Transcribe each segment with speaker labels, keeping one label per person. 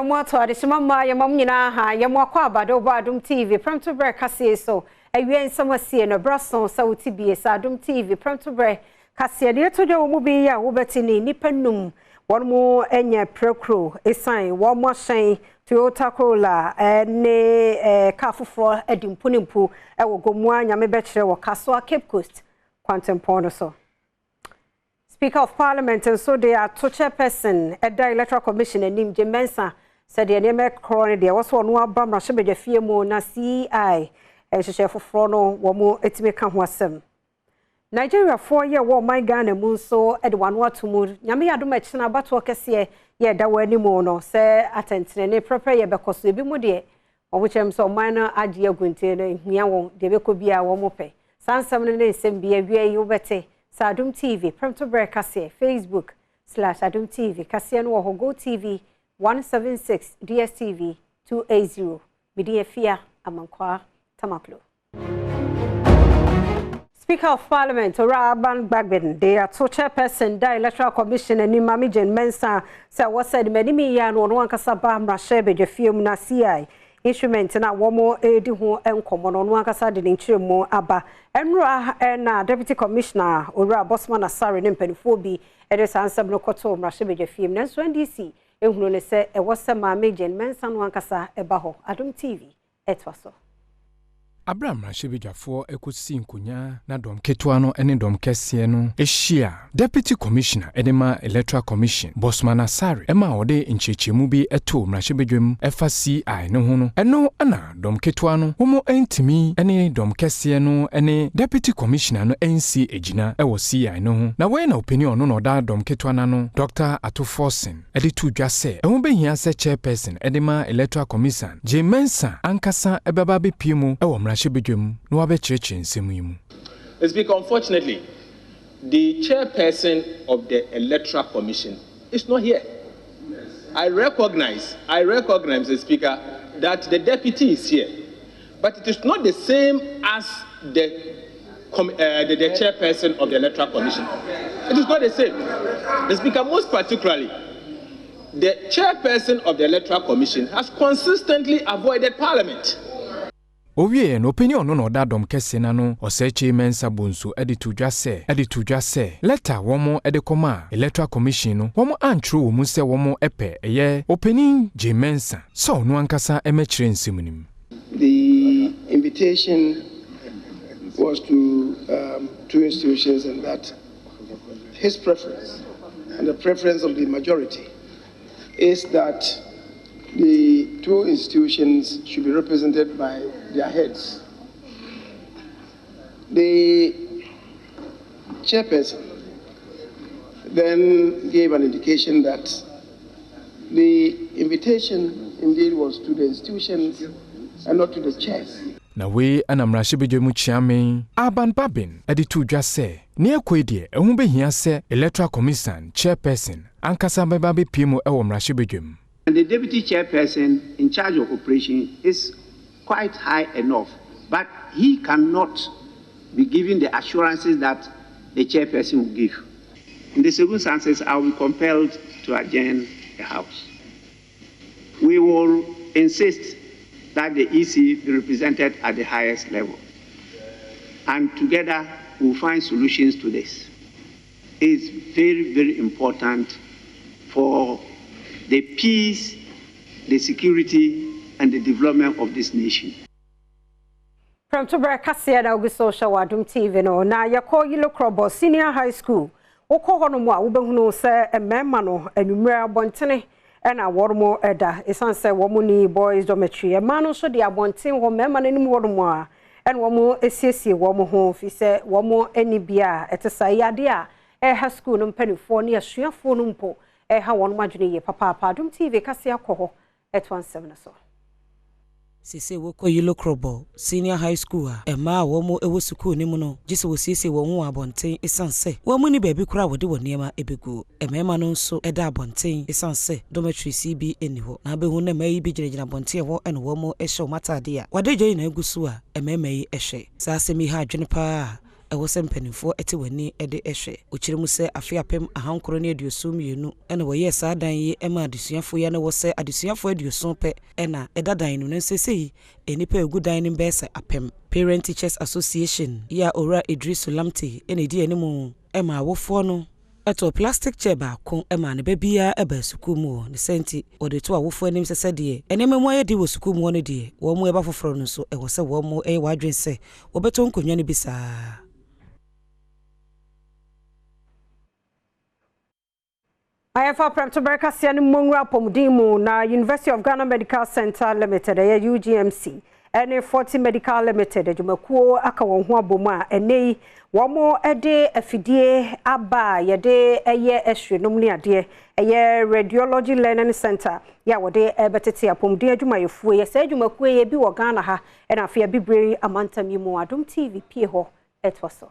Speaker 1: Adom wato adishima ma ya mam nyina ha ya mwakwa abado ba Adom TV Premtobre Kasee so ewie nsamasie no brason sauti bie sa Adom TV Premtobre Kasee de to de wo mu bi ya wo betini nipanum won mu enye prekro esan wo mo hyen Toyota Corolla ne kafufo edimpunimpu ewo gomu anya me be kire wo Kasoa Cape Coast Quantum so. Speaker of Parliament and so they are chairperson at the Electoral Commission and Nim Jemensa said the name Corona there was one more Bamra Shebeja Fiemo na CI and she for Frono Womo Etimeka Wasem. Nigeria 4-year war my Ghana moon so at 1 war to moon. Yami Adumachina Batwa Kasee ye da were ni mono say attention prepare ye because we be mudie on which am so minor adia gunte hiawon de be ko bia wo mope. Sansam ne sem bia wie yobete. Adom TV, Premtobre Kasee, Facebook/Adom TV, Kasee no ho Go TV 176, DSTV 280. Media Fia Amankwa Tamaklo. Speaker of Parliament, Oraban Bagben, they are chairperson, the Electoral Commission, and Nimamijen Mensa, say what said many yan on one Kasaba Mrashebe, the film na CI. Instrument na womo edi ho enkomo no akasa de nchiremo aba enra na deputy commissioner ora Bosman Asare ne mpanifo bi ede sansam no koto mrahyebeje fiem nanso NDC ehunu ne se e wose ma mejen mensa no akasa eba ho Adom TV etwaso
Speaker 2: Abraham Rashebejafo ekosi nkonya na dom ketua no ene dom kese no ehia deputy commissioner edema electoral commission Bosman Asare ema ode nchechemu bi eto mrashebejwem FCI no ho no eno ana dom ketua no homo entimi ene dom kese no ene deputy commissioner no NC ejina ewo CI no ho na we na opinion no da dom ketua na no Dr. Atufosin editu dwase ehun behia se chairperson edema electoral commission Jemensa ankasa ebeba be piemu ewo
Speaker 3: It's because unfortunately, the chairperson of the Electoral Commission is not here. I recognize, the Speaker, that the deputy is here, but it is not the same as the chairperson of the Electoral Commission. It is not the same. The Speaker, most particularly, the chairperson of the Electoral Commission has consistently avoided Parliament.
Speaker 2: Owie no opinion no da dom kese na no oseche mensa bonso editu dwase letter womo edekoma electoral commission no womo antro womu se womo epe eye opening Jemensa so no ankasa emechire nsemunim.
Speaker 4: The invitation was to two institutions, and that his preference and the preference of the majority is that the two institutions should be represented by their heads. The chairperson then gave an indication that the invitation indeed was to the institutions and not to the chairs.
Speaker 2: Na we anamrashebejemu chiame Aban Babin editu dwase ne akwedie ehun behia se electoral commission chairperson ankasa beba be piemu ewo mrashebejemu.
Speaker 5: And the deputy chairperson in charge of operation is quite high enough, but he cannot be given the assurances that the chairperson will give. In the circumstances, I will be compelled to adjourn the House. We will insist that the EC be represented at the highest level, and together we will find solutions to this. It's very, very important for the peace, the security, and the development of this nation.
Speaker 1: Premtobre Kasee na social Adom TV no na yako Electoral Senior High School. Woko hono mo a wobehunu se emema no anumre abontene na wormo eda esan se womo ni boys dormitory ema no so de abonten wo mema no nim wormo a en womo esiesie womo ho fi se womo ani bia etesa yade a ha school no mpanifo ne asuafo no mpo ha won madwene ye papa Adom TV Kasee akoho @17 so.
Speaker 6: Sise woko Electoral Senior High School ema womo ewo school ni mu no gise wo sise wo ho abonten esanse womo ni baabi kura wode wo niema ebegu emema no nso eda abonten esanse dormitory CB eni ho na behu na mai bi gyinagyina abonten ho ene womo ehye matade a wade gye na egusu a emema yi ehye sa asemi ha adwene pa ɛwɔ sɛ mpanimfoɔ ɛte w'ani ɛde ɛhwɛ okyerɛ mu sɛ afe apem ahankoro ne aduoso mmienu ɛna wɔyɛ saa dan yi ɛma adesuafoɔ ya na wɔ sɛ adesuafoɔ aduoso pɛ ɛna ɛda dan no nsɛsɛyi enipa egu dan no bɛɛ sɛ apem. Parent Teachers Association ya ora Idris Lamte ɛna di animu ɛma awofoɔ no ɛtɔ plastic chair baako ɛma ne babia ɛba sukuu mu ne senti wɔde to awofoɔ anim sɛ deɛ ɛnɛma mu ayɛ di wɔ sukuu mu no deɛ wɔn mu ɛba foforɔ no so ɛwɔ sɛ wɔn mu ɛyɛ wadwen sɛ wɔbɛtɔ nkonnwa no bi saa.
Speaker 1: Ayafa Premtobre Kasee no mongra pomdimu na University of Ghana Medical Center Limited UGMC and 40 Medical Limited adwumakuo aka won ho aboma enei womo ede afidie aba yede eye ehwenom ne ade eye Radiology Learning Center ya wode ebetete apomdin adwumayefuo ye sa adwumakuo ye bi wo Ghana ha na afia bibre amantam yi mu Adom TV pie ho etwaso.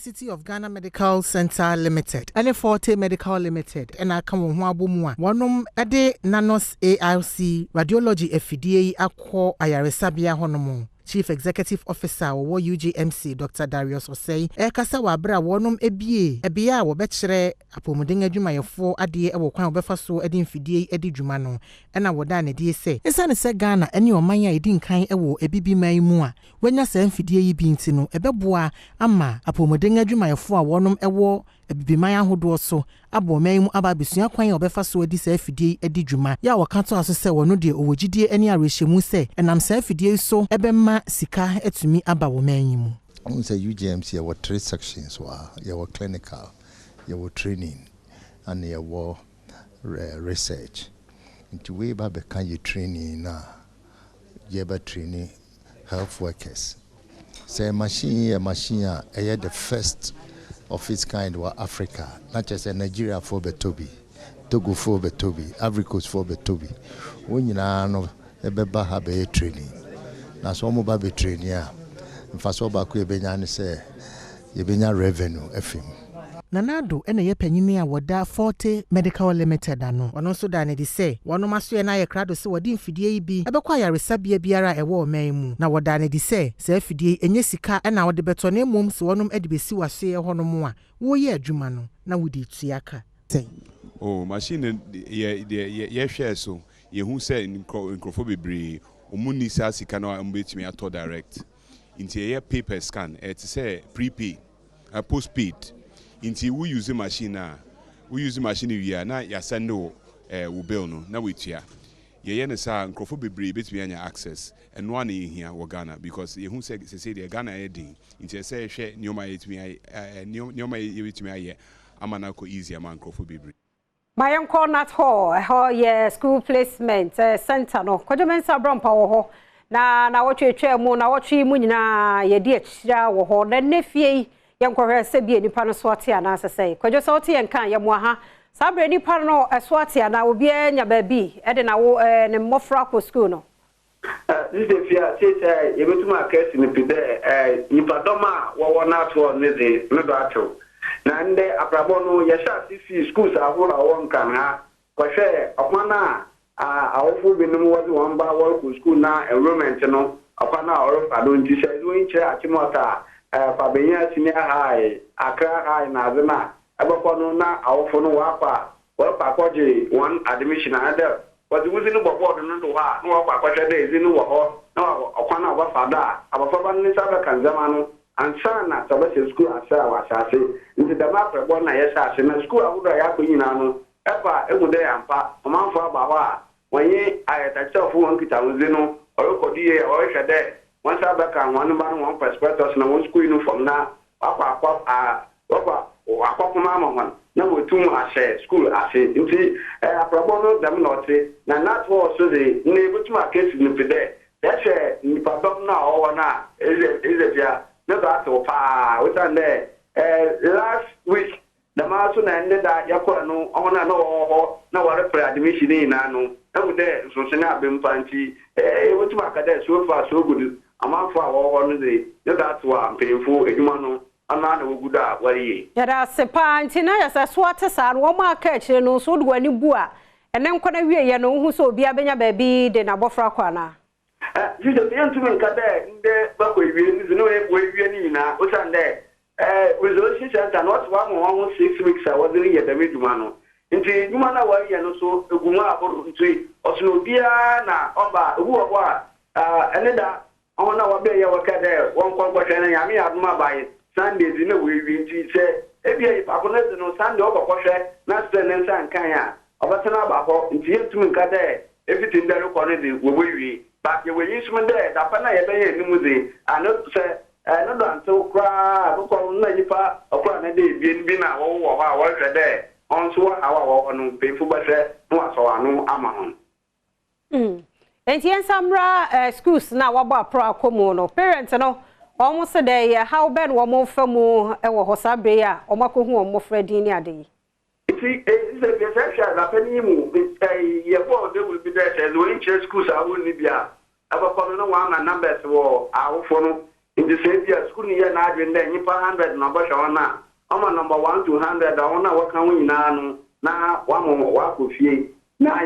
Speaker 7: City of Ghana Medical Center Limited and 40 Medical Limited and I come on one woman ade nanos ARC radiology FDA akọ ayaresabia honomo. Chief Executive Officer wo UGMC Dr. Darius Osei kasa wa bra wonom ebia wo bekire apomuden adwumayefo ade e wo kwan obefa so ade mfidie ade dwuma no na wo da na die se esane se Ghana ene oman ya edi nkan wo ebibi man mu a wanya sa mfidie yi bi nti no ebeboa ama apomuden adwumayefo a wonom ewo ebibiman ahodo so abo man mu aba besua kwan obefa so adi sa mfidie adi dwuma ya wakato aso se wono de owogidie ene arehwemu se enam sa mfidie so ebema sika etumi aba wo man mu.
Speaker 8: On say UGMC there were 3 sections there were clinical, there were training and there were research. Into way ba can you training na you be training health workers. Say machine the first of its kind was Africa, not just Nigeria for Betobi, Togo for Betobi, Ivory Coast for Betobi. When you know ebe have training. Na so mo ba be training mfaso ba ku ebenya ne se yebenya revenue efim.
Speaker 7: Nanado ene ye panyini a woda 40 Medical Limited ano ono so da ne di se wono maso ye na ye krado se wodi mfidie yi bi ebekwa yaresabia biara ewo oman mu na woda ne di se afidie enye sika na wode beto na emom se wonom ade besi wase ye honom a wo ye adwuma no na wodi tuaka.
Speaker 9: Oh machine ye hwe so ye hu se nkrofo bebre omuni sa sika na mbetimi ato direct into a paper scan it say prepay postpaid into we use machine we are na ya send no we bill no na we tua ye ne sa nkrofo bebre betimi anya access and one here wo Ghana because ye hu say the Ghana heading into say hwe nyoma yetimi aye amana ko easy am nkrofo bebre.
Speaker 1: My uncle not ho yeah school placement center no kojomensa brampa wo ho na wotwe twemu na wotwe mu nyina ye de akira wo ho na nefie yankɔhwɛ sɛ bi nipa no so ate ana asɛsɛ kojo sɛ wote yankan ya mo ha sabre nipa no so ate ana obi anya ba bi de na wo ne mmofra ko school no
Speaker 5: this dey fear say ye betuma case ni pide nipa doma wo na to ne de me do ato na nde abrabo no ye sha CC schools ahora won kan ha kwhwe okwana awofo binum wodi won ba wo school na enrollment no okwana orofa do nti se do nche achimota Fabenya senior high Accra high na azema abekwono na awofo no wa kwaje one admission another but we no board no do ha no wa kwahwe dey zinu wo ho na okwana wa fada abafa ni sabe kan zama no ansana sabase school asa wa asase nti da ma prebo na yesa ase na school ahudo ya ko nyina no efa egude ampa omanfo abawa wonye ayetachafo won kitawuzi no orokodi ohwede once I back and one perspective na one school uniform na mama na we too ase school ase nti aprobono dem not na that was so the na to my case ni pede that's ni pardon na o na is ya na that pa we stand there last week the maso na ended that yakora no ona no na ware pre admission ni na no na we there so se na bempanti we to my case so far so good amanfo a wo no de that wa mpemfo edwuma no ana na woguda wariye
Speaker 1: yada sepa ntina ya se so atesa no ma ka akire no so de wani bu a ene nkona wie ye no hu so obi abenya ba bi de na bofra kwa na
Speaker 5: you just want to make that nde ba ko wie ni no e wie ni na o sande resolution center not 1 weeks I was in the midman. Into Jumana Wari and also Guma Nti, Osnobia na Oba, who are another on our bay, our cat, one question, and Yami Adma by Sundays in a way, say, if I couldn't know Sunday over Koshe, not Spencer and Kanya, Obatana Bako, into you to Kade, everything that you call it, we but you will use me there, the Pana Yabe, and not say, another so cry, who call Najipa, or Prana Day, being or our there. Also, our own painful but no so no amount.
Speaker 1: And Samra schools now about pro commono parents no almost a day how bad one more for more Hosabea or Mako more Fredini a day.
Speaker 5: It's a perception that any move they will be there as when church schools are only be a one and numbers war our phone in the same year school year now in the 100 number on Ama number 1 to 100 ona waka winanu na wamo wako fie na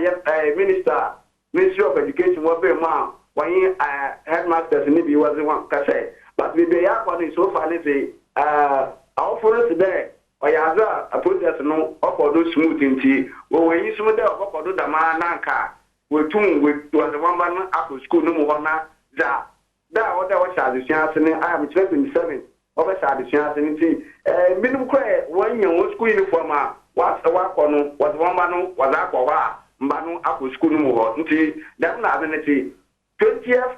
Speaker 5: minister Ministry of Education wa be ma wan headmasters ni bi was one kase but we be ya kwa so far say our forest there oyaza a protest no okodo smooth nti wo wen smooth there okodo dama na nka we tun we was one ban after school no mo na za da oda wa charge sian ne I am 27 over the chance minimum cry 1 year school uniform was a work on was one man was aqua Mbanu Apple School no nti that na ability 20th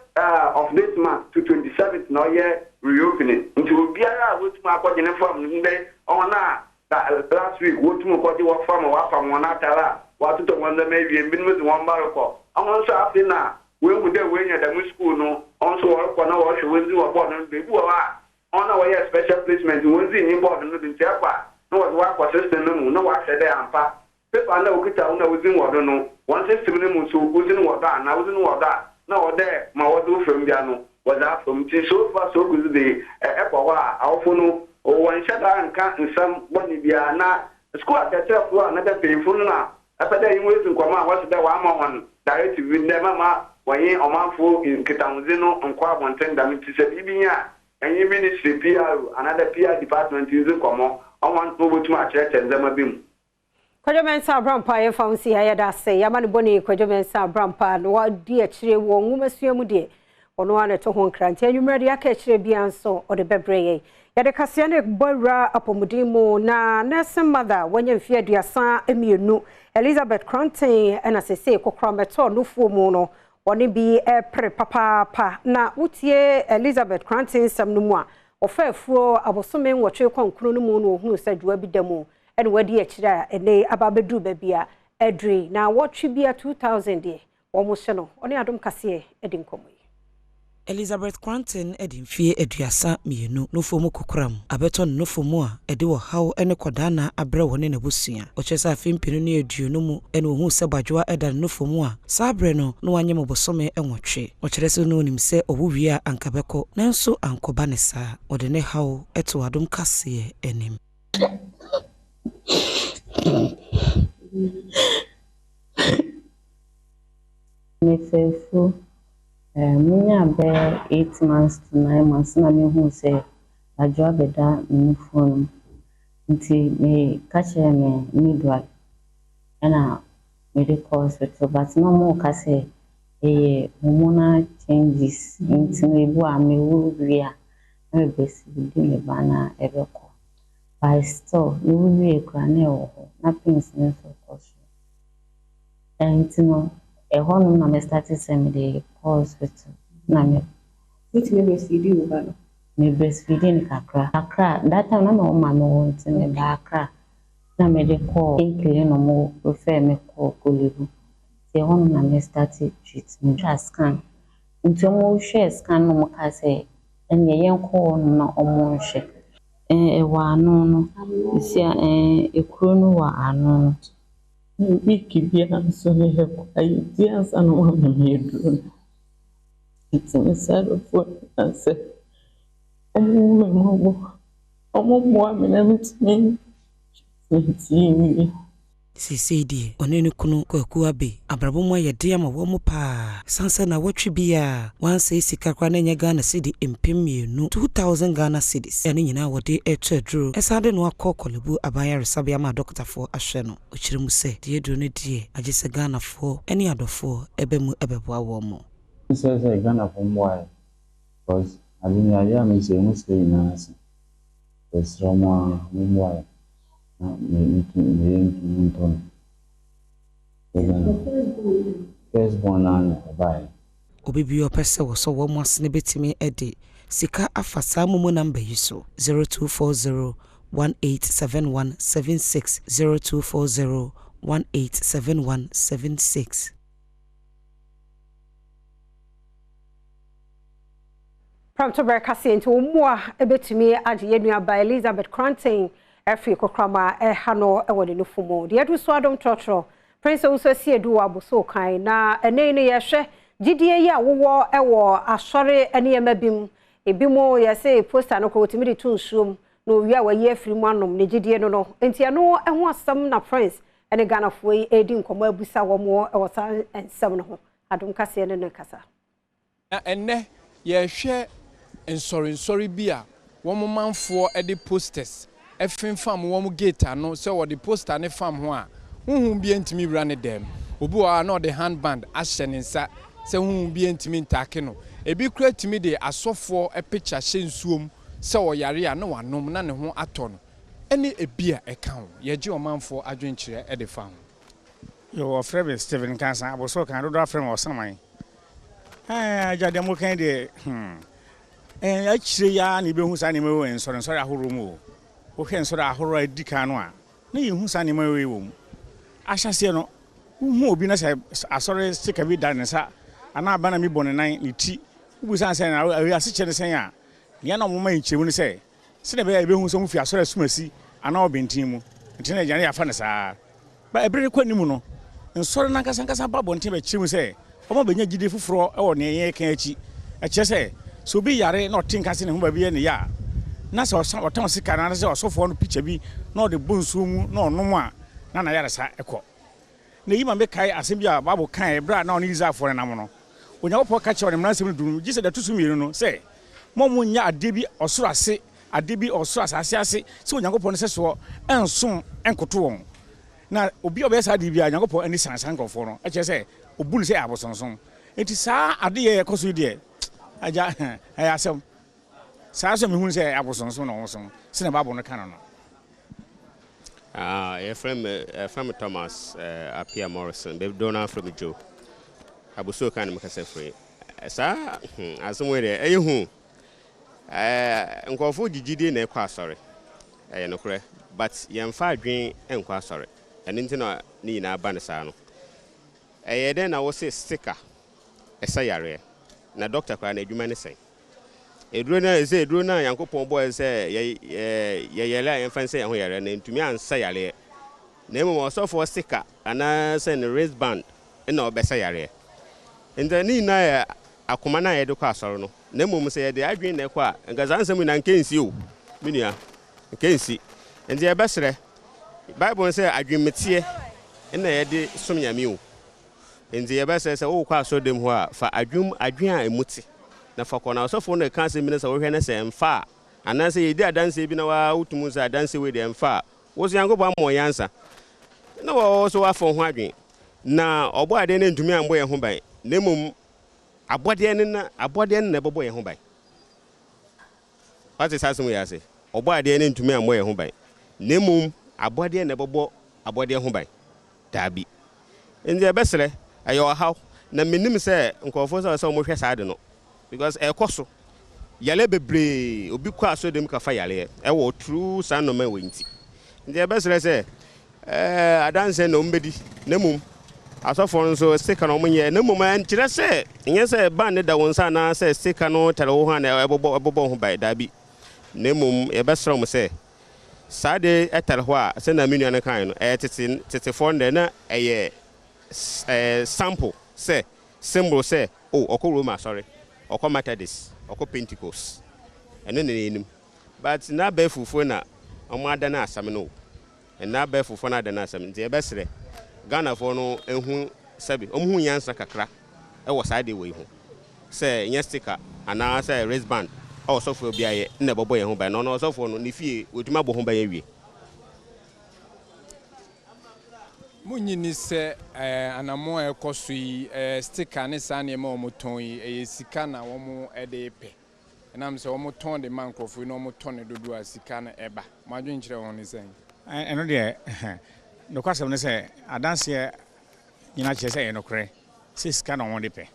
Speaker 5: of this month to 27th no year reopening nti biara what ma ko uniform nde on na last week what mu ko di work from wa fam wona tara what to one maybe minimum one baroko on so after na we would there when you the school no on so work na wa show we do about no be on our special placement, we in board and living Chapa. No work for system, no work there and pa. People know Kita within what no. One system so within what that, now within what that. Now there, my do from Piano was up from so far so good the Epawa, our phone, or one shut and can't in some body be na school at the for another painful now. After that, you wait to come out, what's the one directly with them, mamma, when you are manful in Kitamuzino and Quabon Tendam to say, Ibinia. And you ministry PR, another PR department using common. I want to go to my church and them a beam.
Speaker 1: Kwajomensa Brampa ye found see I da say Yamani Boni Kwajomensa Brampa no dear chire won womasua de ono ane to ho krante anwumrede aka chire bianso o de bebreye ya de Kasee ne bora apomudimo na nursing mother wanya mfie aduasa emienu Elizabeth Cranton and asese kokra meto no fuomu no oni bi pre papa na utie Elizabeth Cranton sam no mu a ofafuo abosome nwotwe kwankunu no mu no ohunu sadua bi demu ene wadi akira ene ababedu babia edri na wotwe bia 2000 de omo hye no oni Adom Kasee edinkomo
Speaker 6: Elizabeth Cranton edimfie aduasa mienu no fomu kokram abeton no fomu a ede wo haw ene kodana abre woni na busua ochesa afimpinu ne aduonu mu ene ohun se badwoa edan no fomu a sabre no no wanye mobosome enwotwe ochirese no nim se obuwie a ankabeko nanso ankoba ne saa ode ne haw eto Adom Kasee enim
Speaker 10: Mefefu Minya be 8 months to 9 months na me hu say adwa beda me phone nti me catch me midwife na medical hospital but no more Kasee hormonal changes nti me bu a me wi a me besi di me bana ebeko by still me wi ekra na ewo na pains no so cause and no ehonu na me started send the hospital na me which me breastfeeding over no me breastfeeding kakra that time na my mama want me bakra na me dey call inkle no mo refer me call kolebu ehonu na me started treatment scan nti mo share scan no mo ka say enye yen call no na omo hye wa anu no isia ekuro no wa anu no wiki bia so ne heko ideas anu wa me do it's inside of what I said omo mo me na me
Speaker 6: Sisi die onene kunu kwaku abe abrabo mu ayede ama wo mu pa sansa na watwe bia wanse sika kwa na nya Ghana cedi empemienu 2000 Ghana cedis ene nyina wode etredro esade no akokolebu abaya resabe ama doctor for ahwe no ochiremu se die dro ne die agese Ghana for ene adofo ebemu ebeboa wo mo
Speaker 11: say Ghana for why because I mean ya me say mu say na ase esroma mu why firstborn and bye.
Speaker 6: Obibi opese wo so wo asne betimi ede sika afa samumu number yi so 0240187176 0240187176.
Speaker 1: Premtobre Kasee nti omua ebetimi age yenua by Elizabeth Cranton Every Kokrama hano ewode no fumo de adu so Adom trotro prince uso sie du aboso kan na ene ne yehwe gidie ya wo ewo asore ene yemabim ebimo yese poster no ko timi de tunsuom no wi a waye afiri mu anom ne gidie no no enti ano eho asam na prince ene Ghana foi edi nkomo abusa wo mo ewo sa ensem no ho Adom Kasee ne kasa
Speaker 2: na ene yehwe ensori bia wo mo manfo ede posters efin fam wo mu gate ano se wo the poster ne fam ho a huhun bi entimi wura ne dem obi wa na the handband ahye ne nsa se huhun bi entimi ntake no ebi kura timi de asofo picture hye nsuom se wo yare a na wanom na ne ho ato no ene ebia eka ho ye je omanfo adwenkyere e de fam
Speaker 12: yo frebe Stephen Kansa aboso kan do afrem osaman ajade mo kan de akire ya ne be hu sa ne mewo ensori ahoro mu o hwen so da ahoro adika no a na yehu sa ne mawe wo mu ahyase no hu obi na asore sika bi da ne sa ana aba na mi bone nan ne ti ubu san sen na ase kye ne sen a ye na mo man kyemu ne se ne be ya be hu so mu fi asore sumasi ana obentin mu nti na jane ya fa ne sa ba ebere kwani mu no nsore na kasa ba bontin be kyemu se o ma benya gidi fufuro e wo ne ye kan achi a kye se so bi yare na otin kase ne hu ba bi ne ya na so otan sika na se osofo no picture bi na de bonsu mu na onom a na yare sa ekọ na yima me kai asem bi a babo kan ebra na oni izafo na mo no onyawopo ka che onimra asem dunu gise da tusu mienu no se mo nya ade bi osoro ase ade bi osoro asase ase se onyawopo no se so ensom enkoto won na obi obesa ade bi a onyawopo ani sansan nkofo no e che se obulu se abosonson enti saa ade ye ekoso de aja asem saa so me hu se abosonson no won se na babo no kan no
Speaker 13: from Thomas Apia Morrison be dona from Joe abuso kan me kasa free sa asomwe de ehu nkofo gigidi na ekwa asore no kure but yemfa adwen enkwa asore ene ntina ni na aba ne sa no den na wo se sticker esa yare na doctor kwa na adwuma ne sen eduro na yankopon boy se yele yemfa se ho yare na ntumi ansa yare na emu osofo sticker ana se ne wristband na obesa yare nda ni na ya akoma na ye de kwa asoro no na emu se ye de adwen na kwa ngazansam na nkensi o menua nkensi nda ye besere bible se adwenmetie na ye de som nyame o nda ye besere se o kwa asoro dem ho a fa adwen a emuti na fa kona osofo no kan se mi na se wo hwe na se emfa ana se ye di adanse bi na wa utumu se adanse we de emfa wo so yango ba mo yansa na wo so wa fo ho adwen na obo ade ne ntumi ambo ye ho ban na mum abode ne na bobo ye ho ban what is asem we ase obo ade ne ntumi ambo ye ho ban na mum abode na bobo abode ho ban dabi nje besere ayo haw na menim se nkofo so mo hwe saade no because ekoso yale bebre obi kwa aso dem ka fa yale e wo true san no man wenti nje besere se adanse no mbedi na mum asofo nso sticker no munye na mum an kire se nye se ban ne da wonsa na se sticker no tare wo ha na ebobo ho bai dabi na mum e besere mo se sade etare ho a se na menu an kan no tete fonde na eye sample se symbol se oko Roma sorry oko Methodist oko Pentecost ene ne enim but na be fufu na omo ada na asam no and na be fofo na de na asem nti e be sere Ghana for no ehu sabi omhu yansa kakra e wo side we hu say nya sticker ana say wristband o so fo bia ye na bobo ye hu ba no so fo no ni fie wotuma bo hu ba ye wie
Speaker 2: Munyini se anamo ekoso yi sticker ne sa ne ma omoton yi sika na wo mo ede pe enam se wo mo ton de mankrofo no mo ton ne dodo a sika na eba madwen kire won ne sen
Speaker 12: eno de no kwasem ne se adanse nyina che se enokre se sika na won de pe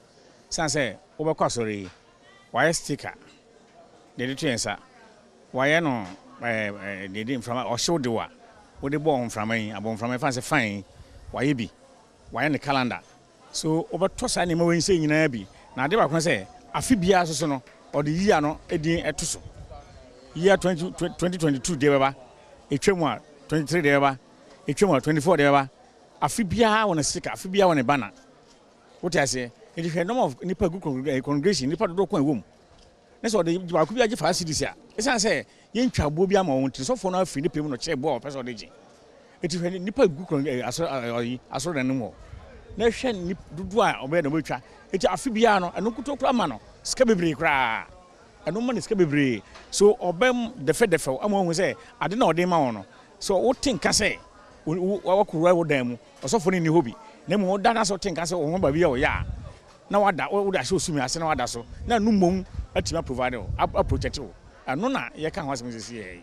Speaker 12: san se wo be kwasori why sticker de de twensa why no de de from o show de wa wo de bo from an abon from fan se fine why bi why the calendar so over toss animal when saying in bi na de ba kon say afibia so no or the year no edin etoso year 2022 de baba etwemu a 23 de baba etwemu a 24 de baba afibia wona sika afibia wona bana what I say it is a number of nipa good congregation nipa do kon wom na so de ba ku bi age fa cedis a esan say ye ntwa bo bi ama won ti so for na afi nipa mu no che bo person de ji it is nipa good aso na no na hwe ni dudu a obe na betwa eti afibia no eno kutokura ma no ska bebre kra eno ma ne ska bebre so obem defe ama hu say ade na ode ma won no so wo tinka say wakura wo dan mu osofo ni hobi na mu da na so tinka say wo ba bia wo ya na wada wo da so sumi ase na wada so na nu mom atima provide a project wo eno na ye kan ho asem sisi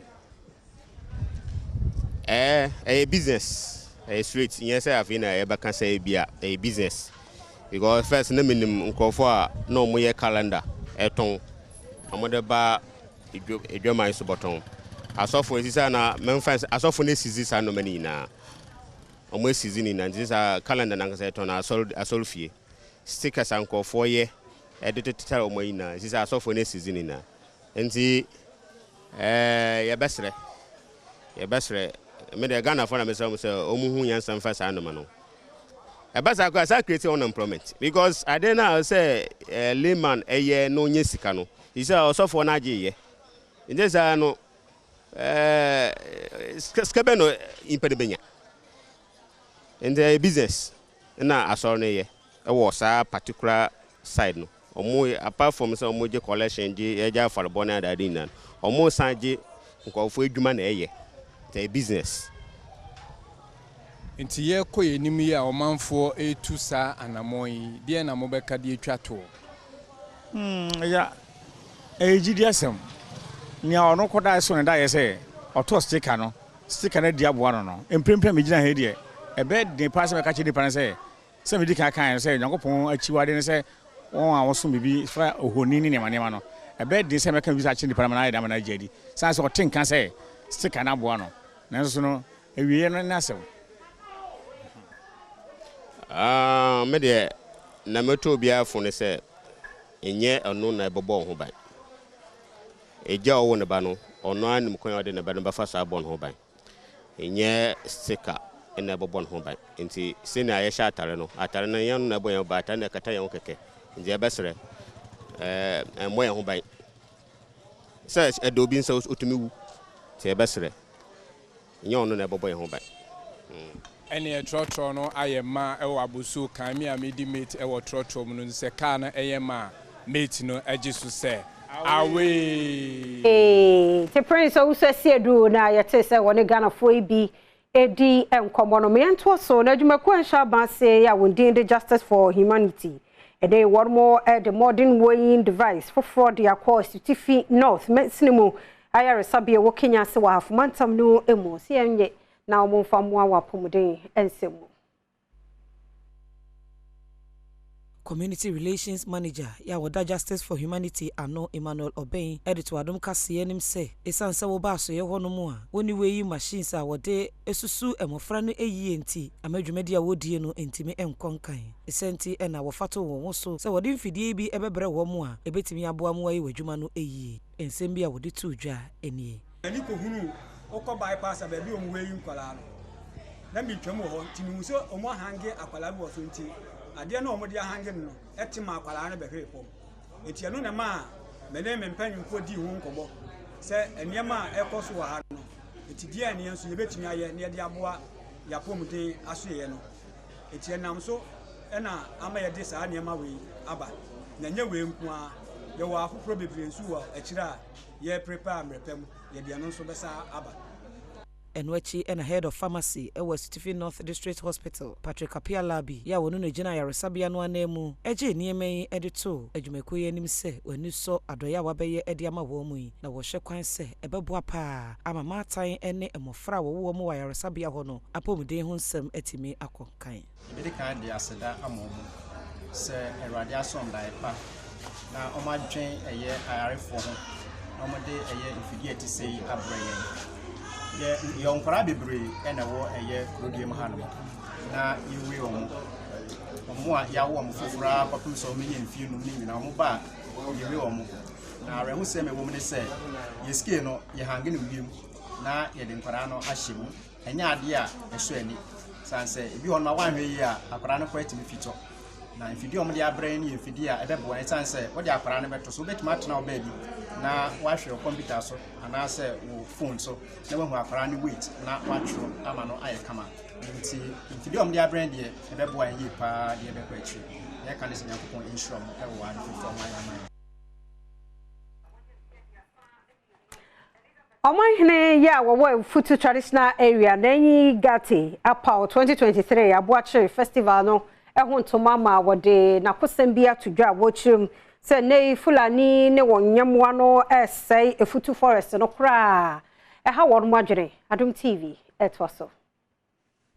Speaker 13: a business a street yes I feel na eba kan say bia a business because first na minimum nkofo a no mo ye calendar eton amode ba edwaman so boton asofo esisa na memfans asofo na esisa no mani na omo esisi ni na this calendar na say eton asol fie stickers nkofo ye edeteta omo yi na esisa asofo na esisi ni na enti ya besre me de Ghana for na me say omuhu yansan fa sa no ma no e ba sa ko sa create unemployment because I dey now say layman eye no nya sika no is osofo na age ye nje sa no skabe no impede benya in the business na asor no ye e wo sa particular side no omo apart from say omo je collection je eja farbo na dadi na omo sanje nkofo edwuma na eye the business
Speaker 2: nti ye koye nimi ya omanfo etu sa anamon de na mo beka de etwa to
Speaker 12: ya ejidi asem ni ono koda so ne da ye say oto sticker na dia boa no emprempre me gina he de ebe de pass me ka chi de pan say se me di kan say nyankopon achiwade ne say won a woso bibi fa ohoni ni nema no ebe de se me ka bi sa chi de pan na ya da na jedi san so otenka say sticker na boa no nanso no ewiye no na asem
Speaker 13: me de na meto bia fo ne se enye ono na ebobo ho ban eja owo ne ba no ono anim kon ode ne ba no ba fa sa bon ho ban enye sticker na ebobo ho ban nti se na ye sha atare no yan na boyan ba atare na kata yan keke nti e besere mo yan ho ban se edobi nsa otumi wu ti e besere enye ono na ebobo yan ho ban
Speaker 2: ene trotro no ayema ewo abusu kan mi amedi mate ewo trotro mu no se ka na eyema mate no agisu se awe
Speaker 1: te prince o so se edu na yete se woni Ghana fo bi edi enkomo no me ento so na adwumako ansha ban se ya wondin the justice for humanity and they one more the modern weighing device for fraud ya course tifi north mesnimu ayare sabia wo Kenya se wa hafu mantam no emo se enye na omfa mo awapomden ensemu
Speaker 6: Community Relations Manager ya wada Justice for Humanity ano Emmanuel Oben editor Adom Kasee nim se esanse wo ba so ye hono mu a woni weyi machines a wode esusu emofra no eyi enti amadwumadi a wodie no entimi enkonkan esenti ena wofato won so se wode mfidie bi ebebre wo mu a ebetimi aboa mu ayi wadwuma no eyi ensem bi a wode tu dwa enie
Speaker 14: ani ko hunu okọ bypass ba bi omu weyi nkwala no na mi twam ho ntimi so omo hange akwala bi wo so nti ade na omo dia hange no etima akwala no behwe pom enti eno na ma me ne me mpanyimfo di hu nkobo se eniema ekoso wa ha no enti dia ne nso yebetumi aye ne de aboa yapomden aso ye no enti enam so na ama ye de saa ne ma we aba na nya we nko a ye wo afoforo bebre nsu wo akira ye prepare mrepem ye de no nso besa aba.
Speaker 6: Enwachi and head of pharmacy ewa Stephen North District Hospital Patrick Apia Labi ya wonu no gina yaresabia no anemu eje niemei edito adwumaku ye nim se wani so adoya wabeye ede ama wo mu yi na wo hye kwan se ebeboa pa ama matan ene emofra wo mu wa yaresabia ho no apomuden ho nsem atimi akonkan
Speaker 15: ebedi kan de aseda amomu se erade asom dai pa na omadwen eye ayarefo ho omode eye ifidie ti sei abreye young Parabibre and a war a year, Rodium Hanum. Now you will more Yawam Fufra, Papum so many and few meaning on back. You will now I will say a woman said, you skin or you're hanging with you. Now you're in Parano Ashim, and ya dear, a swenny. Sansa, if you on my 1 year, a Parano quite to be feature. Now if you do on the brain, if you dear, a double and say, what are Parano so bet much now, baby. Na wash your computer so and I say phone so never who are wait na watch ama no aye kama nti do am dia brand here e be boy yi pa dia be kwachi ya kan se nyakopon inshrom e wo an for my
Speaker 1: Omanhene ya wo futu traditional area nanyi gati apa 2023 aboache festival no ehun to mama wo de nakosembia to dwa wo chirim se nei fulani ne wonyamwa no esai efutu forest no kra ha won madwene Adom TV etwaso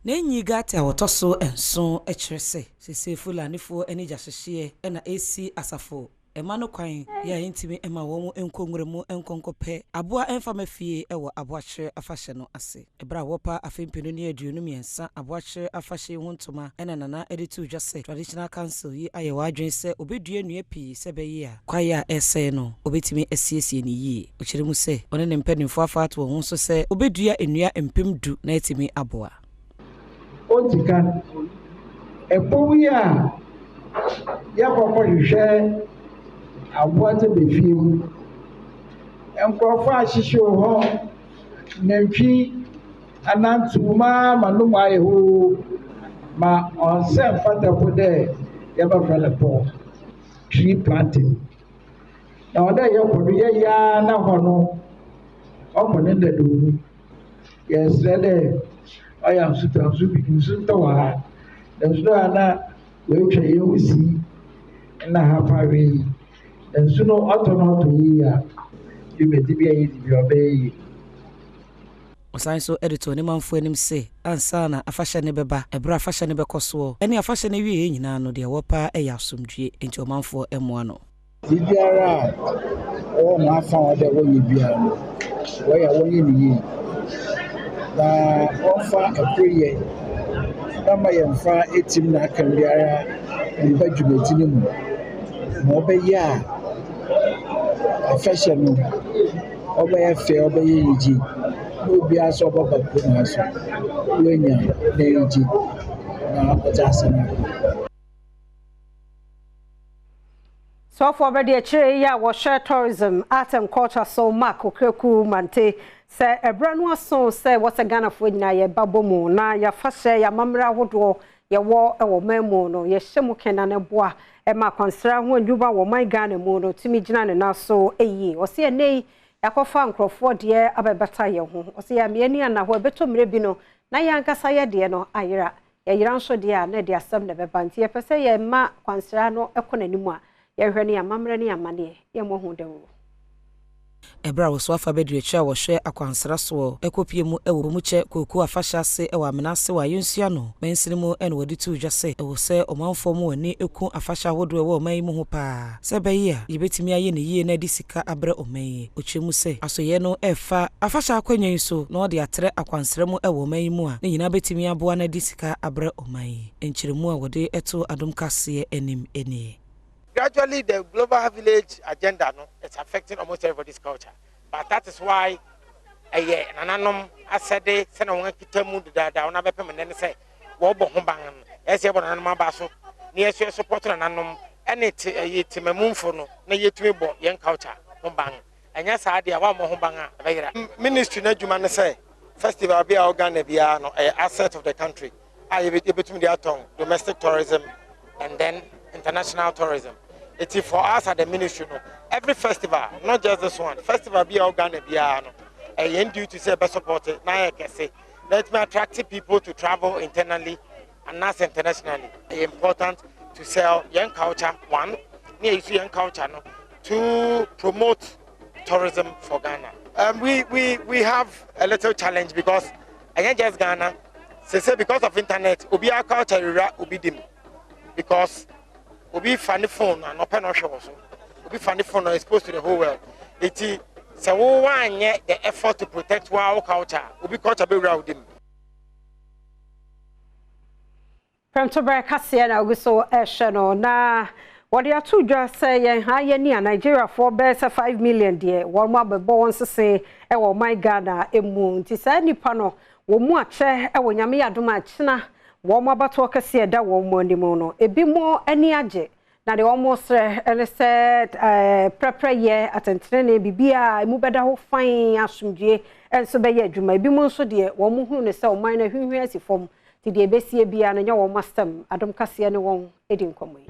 Speaker 6: Nenyi gata wotoso enso ekirese sese fulani fo eni jahyehe na AC asafo emano kwan ya intimi ema wo enkongremu enkonkope aboa enfamafie ewo aboache afahye no ase ebra wopa afempinu ne aduonu miensa aboache afahye hontoma ena nana editu dwase traditional council yi ayewa adwen se obedua nua pii se beyi a kwaya ese no obetimi asiesie ni yi okiremu se one ne mpanimfo afato ho so se obedua enua empemdu na etimi aboa
Speaker 16: ontika epowi a yakoko hwehwe aboate befiem enkrofo ahihye ho nantwi anantuma manuma eho ma onse fatafo de yaba felepo tree planting na oda yekodo ya na hono omo de do yes de ayam sutansu bikinsu tawa danso ana weetwa yewusi na hapawe danso no otono yi yumedi bia yi di obey
Speaker 6: osan so editor ne manfo anim se ansa na afahye ne beba ebra afahye ne bekoso ene afahye ne wie nyina no de wopa eya asomdwie enti omanfo emoa no
Speaker 16: biara o ma fa o de wo yi bia no wo ya wo yi ni na ofa apriye kama yemfa etim na kan biara mbadwumeti ne mu mo be ya afahye no obe fe obe yiji obi aso baba kuna so wenya na yiji na ojasana
Speaker 1: so for be the chire ya wo share tourism art and culture so mark okreku mante se ebra no aso se what Ghana for nyina ye babomu na ya fahye ya mamra hodo ye wo ewo memu no ye hyemu kena ne boa e ma kwansra ho adwuba wo man Ghana mu no timi gina ne na so eyi o se nei yakofa nkrofo de abebeta ye ho o se ya miani ana ho ebeto mre bi no na ya nkasa ye de no ayira ye yira nso de a na de asem ne beba nti ye pese ye ma kwansra no ekonanimu a ye hwene ya mamra ne amane ye mo ho dewo
Speaker 6: ebra wo so afa bedue cha wo hwe akwansra so ekopie mu ewo mu che koku afahya se ewo amenase wa yensua no mensini mu ene wodi tu dwase ewo se omanfo mu wani eku afahya hodo ewo oman mu ho pa se beyi a yebetimi aye ne yie na di sika abre oman ochemu se asoye no efa afahya akwanyen so na ode atre akwansra mu ewo oman mu a ne nyina betimi aboa na di sika abre oman enchiremu a wode eto Adom Kasee enim enie.
Speaker 17: Gradually, the global village agenda is affecting almost everybody's culture. But that is why Nananum, I said, they send on Kitamu, the Down and then say, Wobo Humbang, as you want Basso, near your support and Nanum, and it's a Timamun for no, near to young culture, Humbang. And yes, I did one more Humbanga. Ministry, Najuman say, festival be Ghana be an asset of the country. I between the tongue, domestic tourism and then international tourism. It is for us at the ministry. Every festival, not just this one, festival be Ghana be an due to say best support it. Now I can say let me attract people to travel internally and not internationally. It's important to sell young culture, one, near young culture, no, to promote tourism for Ghana. We have a little challenge because again just Ghana, say because of internet, obi our culture will be dim because obi funny phone and open our shows. Obi funny phone are exposed to the whole world. It is so one the effort to protect our culture. Obi culture be around dim.
Speaker 1: Premtobre Kasee na oguso eshano na what they are to just say high near Nigeria for best 5 million dear. One more born to say, oh my Ghana, a moon. Tis any panel, one more chair, a when Yami Adoma China, one more but walk a see that one more mono. A bit more any adject. Now they almost and said, prepare ye at entraining Bibia, move better whole fine Ashum and so by yet you may be more so dear, one who is so minor who has it from the Bessie Bian and your master, Adom Kasee and one, Edim Comway.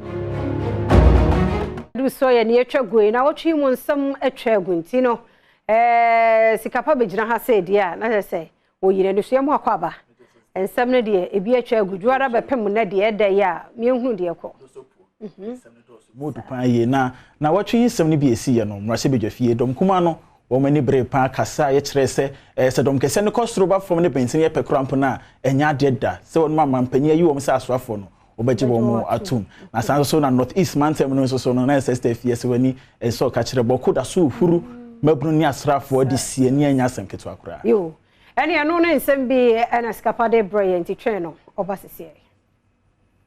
Speaker 1: Do so ya near Chagway, now what you want some a Chagwintino. Sikapa Bejina has said, yeah, as I say, oh, you know, see more quaba. And some dear, a beer chag, you are a pemoned dear, there, me dear call.
Speaker 18: More to pay na what you 70 BC, no, Rassibija Fie, Dom Kumano, or many brave pa Kasee, Trese, Sadom Kasee, cost robot from the Pensinia per crampona, and ya did that. So, Mamma, Penia, you almost asked for Obejibo Atsu. Na sanso na Northeast Mountain no so no na SSTF yes wani and so catch the boku da so huru mabru ni asrafo di sie ni anya asem keto akura.
Speaker 1: Yo. Any ano na nsem bi en escapade brilliant train no obasese.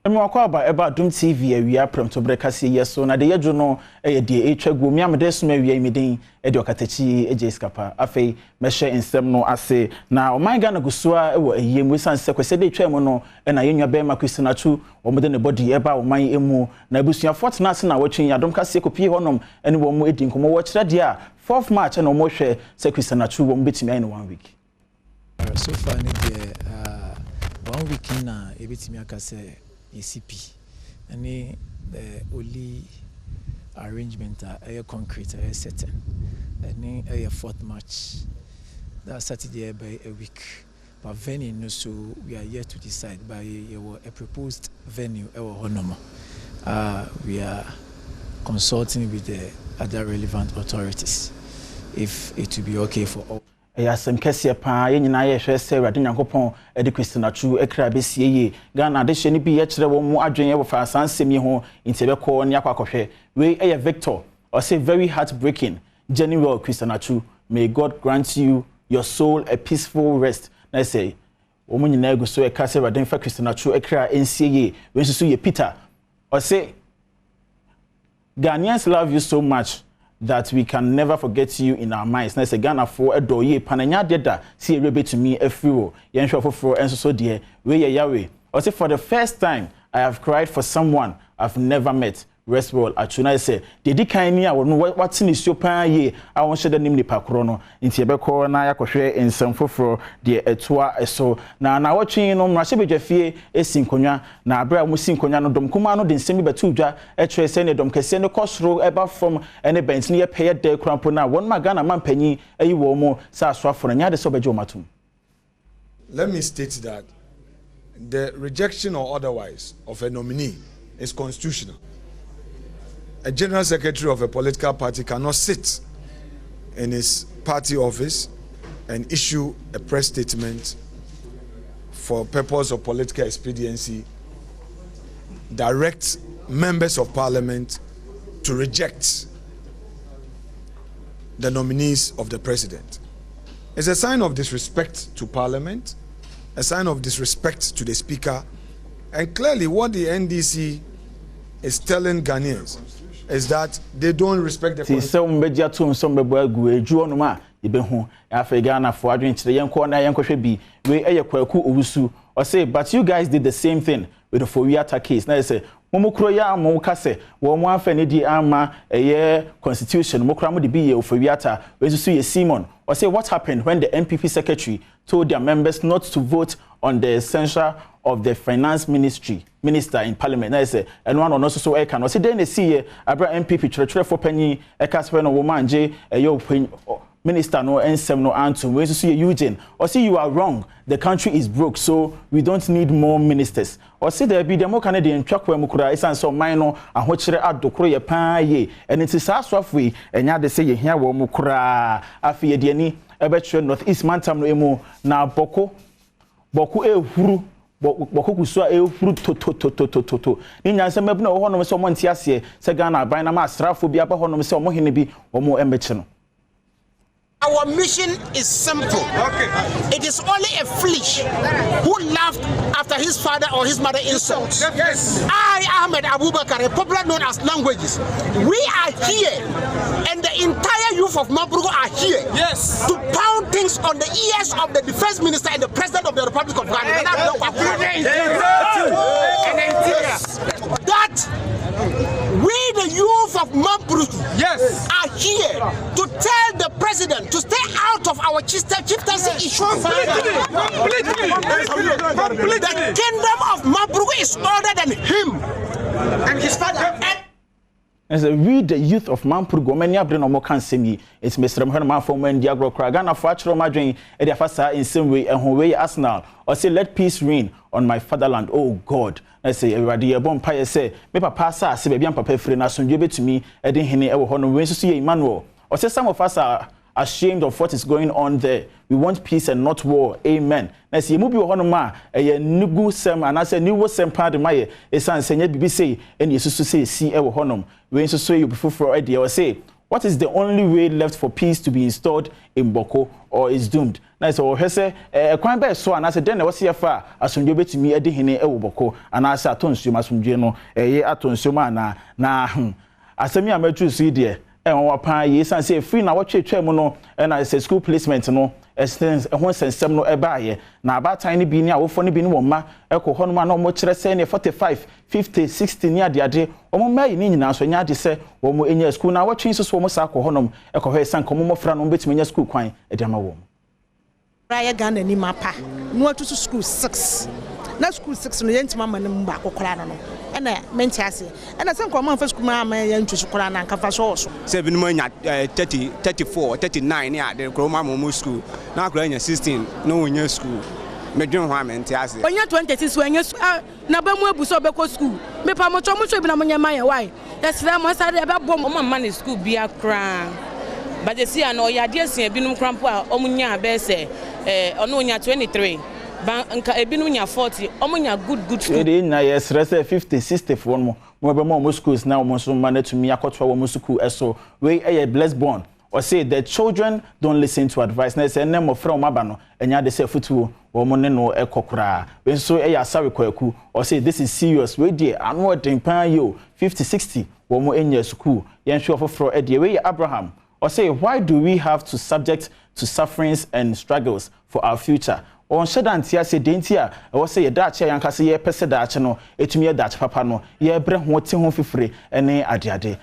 Speaker 18: Emi wakwa ba eba Adom TV awia Premtobre Kasee yeso na de yedwo no de etwago mi amede so ma awia imeden de okatachi eje escapa afei mehye nsem no ase na oman Ghana gusua ewo ayem wesan se kwese de twam no na yenwa be makwisi na chu omode ne body eba oman emu na abusua fortna ase na watwen Adom Kasee kopie honom ene wo mu edi nkomo wo kire dia 4th March na mo hwe se kwisi na chu wo mbetimi in 1 week.
Speaker 19: So far ne de 1 week na ebetimi akase ECP and the only arrangement a concrete setting and a 4th March that Saturday by a week but venue no so we are yet to decide by a proposed venue our honor we are consulting with the other relevant authorities if it will be okay for all.
Speaker 18: Asem kese pa ye nyina ye hwe se Awurade Nyankopon e de Christina Chu ekra besie ye Ghana de hye ni bi ye kire wo mu adwen ye wo fa sansem ye ho nti be ko ne akwakohwe we e Victor or say very heartbreaking General Christina Chu, may God grant you your soul a peaceful rest. Na say wo mu nyina egu so e ka se Awurade fa Christina Chu ekra ensie ye we nsusu ye Peter or say Ghanaians love you so much that we can never forget you in our minds. Na say Ghana for edoye pananya deda see rebe to me efiro yen hwe foforo enso so de we ye yawe. Or say for the first time I have cried for someone I've never met. Rest well Atsu na say dedi kan ni a wo what ni so pan ye a won hye nim nipa kro no nti ebekọ na yakohwe ensem foforo de etoa eso na watwen no mrahye bedwafie esinkonwa na abra mu sinkonwa no dom kuma no de nsem betu dwa ekire se ne dom kese ne kosro eba from ene bentini ye peye de krampo na won magana mampanyi ayi wo mu sa aswafo na nya de so bejo matum.
Speaker 20: Let me state that the rejection or otherwise of a nominee is constitutional. A general secretary of a political party cannot sit in his party office and issue a press statement for purpose of political expediency, direct members of parliament to reject the nominees of the president. It's a sign of disrespect to parliament, a sign of disrespect to the speaker, and clearly what the NDC is telling Ghanaians is that they don't respect the
Speaker 18: constitution. But you guys did the same thing with the Fowiata case. Now they say, Momukroya Mokase, Womafeni di Ama, a constitution, Mokramu di Be Fowiata, where you see Simon. Or say what happened when the MPP secretary told their members not to vote on the censure of the finance minister in parliament. I say, and one on also so I can. I say, then they see Abra MPP church for penny, a casper no woman, J, a yo minister no ensem no Atsu. We see Eugene. Or see you are wrong. The country is broke, so we don't need more ministers. Or say there be the more Canadian truck where Mukura is and so minor and what should add do ye pa ye. And it is as rough way, and ya they say ye here wo Mukura afi yediani ebetre northeast mantam no emu na boko ehuru boko kusua ehuru to ni nyanse mebna wo hono so monti ase se Ghana aban na ma asrafo bi aba hono se omo hene bi omo embeche no.
Speaker 21: Our mission is simple. Okay. It is only a flesh who laughed after his father or his mother insults. Yes. I, Ahmed Abubakar, popular known as Languages, we are here, and the entire youth of Mabrugo are here to pound things on the ears of the defense minister and the president of the Republic of Ghana. That we, the youth of Mabrugo, are here to tell the president to stay out of our chieftaincy issue. Completely. The kingdom of Mabrugo is older than him and his father.
Speaker 18: As we, the youth of Mampurgo, many of them can see me. It's Mr. Herman from when Diagro Kragana for Atro Madrin, Ediafasa in some way, and Huawei Arsenal, or say, let peace reign on my fatherland, oh God. I say, everybody, a bonfire say, me papa, say, baby, and papa, friend, as soon you to me, I didn't hear ever honor when to see Emmanuel. Or say, some of us are ashamed of what is going on there. We want peace and not war. Amen. Now see, you be honoma a nugu sem and I say new sem part of my esan senye bibi say and you say see e honum. We so you before for idea or say what is the only way left for peace to be installed in Boko or is doomed. Now so he say kwan be so and I say then was here far asundwe betimi edi hene e Boko and I say atonsum asundwe no atonsum na asemi amatru so there and wapa yes and say free na watch twem no and I say school placement no essence ho sensem no ebaye na about tiny bi ni awofo ni bi ni woma ekọ no ma na mo kire say ne 45 50 60 ni ade omo mai ni nyina so nya ade say omo enya school na watch nso so omo sa akọ honom ekọ ho san komo mo fra no betime nya school kwan ede ma wo
Speaker 22: raya Ghana ni mapa no atusu school 6 na school 6 no yentima ma ne mba akokora no ena mentiase ena sen ko man fa school ma yentu sukura na nka fa so
Speaker 23: se bi no nya 30 34 39 ni ade ko ma mo school na akora nya 16 no wonya school medwen ho amentiase
Speaker 24: onya 26 wonya na ba mu abuso be ko school me pa mo cho mo so bi na mo nya ma ye why yes ra mo sa de be bom mo ma na school bi akra but they see no ya de asia bi no krampo a omunya be se ono nya 23 banka ebinu nya 40 omunya good school
Speaker 18: dey na yes rest 50 60 for one mo be mo schools now mo so man to me akotwa wo school eso we blessed born or say the children don't listen to advice na say name of from aba no enya de say futu wo mo ne no ekokura we so asare kwaku or say this is serious we dey anu den pan yo 50 60 wo mo enya school yen sure for e dey we Abraham or say why do we have to subject to sufferings and struggles for our future on shedantia say dentia or say dacha yanka say ye pese dacha no etumi ye dacha papa no ye bre ho ti ho fifire ene adeade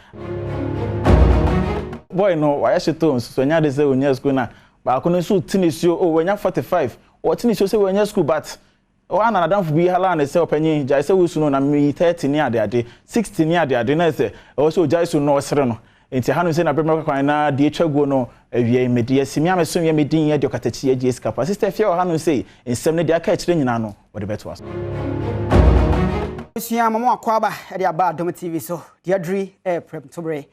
Speaker 18: boy no why sheto so nya de say onya school na ba ko no so tinisio o wanya 45 o tinisio say wanya school but o ana nadam fu bi hala na say opanyin jai say wusu no na mi 30 ni adeade 60 ni adeade na say o so jai so no sere no enti hanu say na bremaka kwan na de etwago no awie media simi ameso ye medin ye de okatachi ye GS kapa sister fia hanu say ensem ne de aka kire nyina no wo de beto aso
Speaker 25: sia mama akwaba de aba Adom TV so de adri Premtobre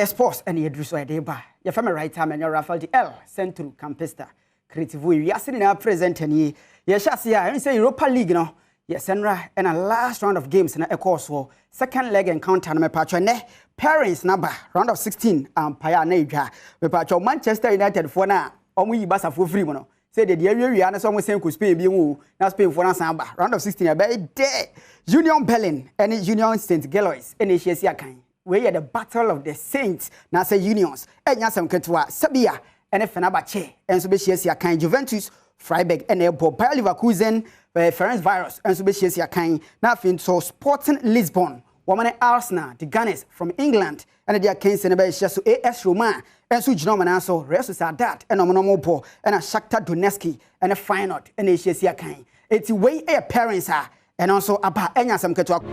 Speaker 25: sports and ye so de ba ye fam right time and Rafael L Central Campista creative we are sitting now present and ye shasi ya say Europa League no yes senra and a last round of games na course for second leg encounter na me patcho ne parents number round of 16 paya na edwa me patcho Manchester United for na omu yi basa for free mo no say de wi na so mo sen ko Spain bi mu na Spain for na san ba round of 16 be de Union Berlin and Union St. Gillois and HSC akan we are the battle of the saints na say unions enya sam ketwa sabia and Fenerbahce and so be HSC akan Juventus Freiburg and Bayer Leverkusen Ferencváros and so be HSC akan na fin so Sporting Lisbon woman Arsenal the Gunners from England and their case in the so AS Roma and so Genoma so Real Sociedad and Omonomopo and a Shakhtar Donetsk and a Feyenoord and a Chelsea kind. It's way a parents are and also about any some ketchup.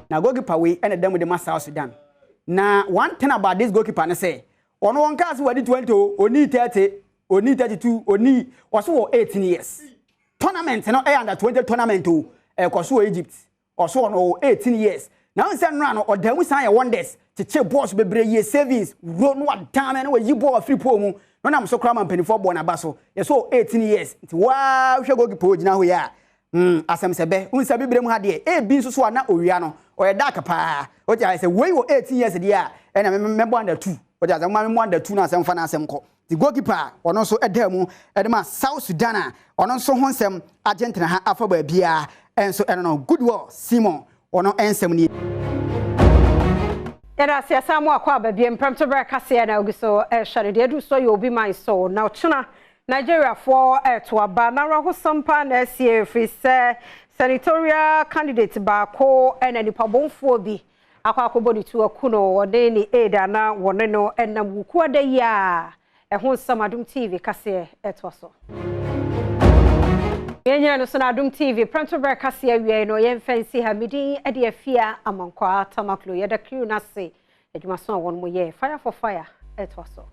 Speaker 25: Now goalkeeper we and them with the South Sudan. Now one thing about this goalkeeper and say one cast who 20 only 30 only 32 only also 18 years. Tournament and under 20 tournament to Kosovo Egypt also no 18 years. Now it's run or then we sign wonders to check boss be years savings run what time and where you bought a free promo. No, I'm so cram and penny for Bonabaso. Yes, so 18 years. Wow, shall go to now we are. As I'm said, Unsabi Bremhadi, a bean so na Oriano or a dark pa. What I say, way 18 years a year, and I remember under 2. But as a man wonder 2 now, some fanasemco. The goalkeeper, or also a demo, Edema South Sudan, or also Honsem, Argentina, Alpha Bia, and so I don't know, good work, Simon, or no answer.
Speaker 1: Era se asamu kwa baby Premtobre Kasee na ogiso share de do so you be my soul now chuna Nigeria for to aba na raho sampa na sie free senatorial candidate ba ko ena nipa bonfo bi akwa tu akuno wode ni eda na wone no enam wuku ada ya ho Adom TV Kasee to so Yenya no so na Adom TV Premtobre Kasee awie no yen fancy ha midin e de afia amankwa tamaklo ye da crew na se adwuma so won mo ye fire for fire etwaso